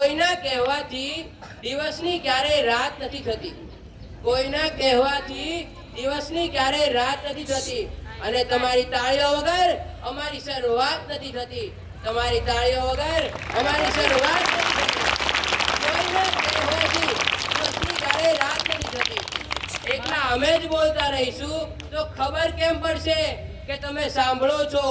કોઈના કહેવાથી દિવસની ક્યારેય રાત નથી થતી. કોઈના કહેવાથી દિવસની ક્યારેય રાત નથી થતી. અને તમારી તાળીઓ વગર અમારી શરૂઆત નથી થતી. તમારી તાળીઓ વગર અમારી શરૂઆત નથી થતી. કોઈના કહેવાથી દિવસની ક્યારેય રાત નથી થતી. એકલા અમે જ બોલતા રહીશું તો ખબર કેમ પડશે કે તમે સાંભળો છો?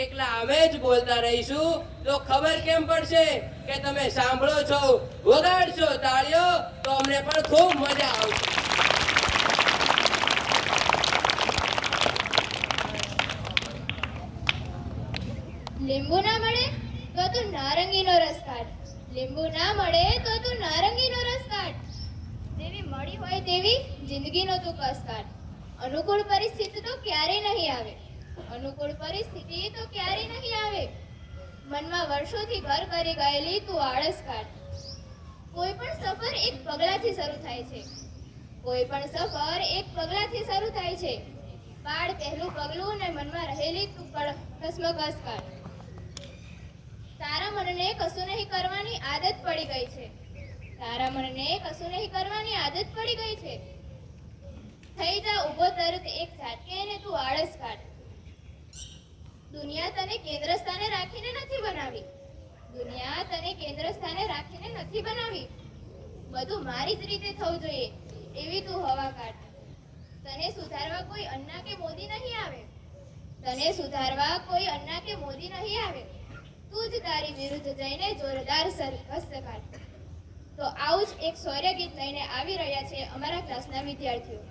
એકલા અમે જ બોલતા રહીશું તો ખબર કેમ પડશે કે તમે સાંભળો છો? વગાડશો તાળીઓ તો અમને પણ ખૂબ મજા આવશે. લીંબુ ના મળે તો તું નારંગીનો રસ કાઢ. લીંબુ ના મળે તો તું નારંગીનો રસ કાઢ. જેવી મળી હોય તેવી જિંદગીનો તું કસ કાઢ. અનુકૂળ પરિસ્થિતિ તો ક્યારેય નહીં આવે. અનુકૂળ પરિસ્થિતિ તો ક્યારેય નહીં આવે. મનમાં વર્ષોથી ઘર કરી ગયેલી તું આળસ કાઢ. કોઈ પણ સફર એક પગલાથી શરૂ થાય છે. કોઈ પણ સફર એક પગલાથી શરૂ થાય છે. પાડ પહેલું પગલું ને મનમાં રહેલી તું કસમકસ કાઢ. તારા મનને કશું નહીં કરવાની આદત પડી ગઈ છે. તારા મનને કશું નહીં કરવાની આદત પડી ગઈ છે. થઈ જા ઊભો તરત એક ઝાટકે ને તું આળસ કાઢ. દુનિયા તને કેન્દ્ર સ્થાને રાખીને નથી બનાવી. દુનિયા તને કેન્દ્ર સ્થાને રાખીને નથી બનાવી. બધું મારી જ રીતે થવું જોઈએ એવી તું હવા કાઢ. તને સુધારવા કોઈ અન્ના કે મોદી નહીં આવે. તને સુધારવા કોઈ અન્ના કે મોદી નહીં આવે. તું જ તારી વિરુદ્ધ જઈને જોરદાર હસ્ત કાઢ. તો આવું જ એક શૌર્ય ગીત લઈને આવી રહ્યા છે અમારા ક્લાસના વિદ્યાર્થીઓ.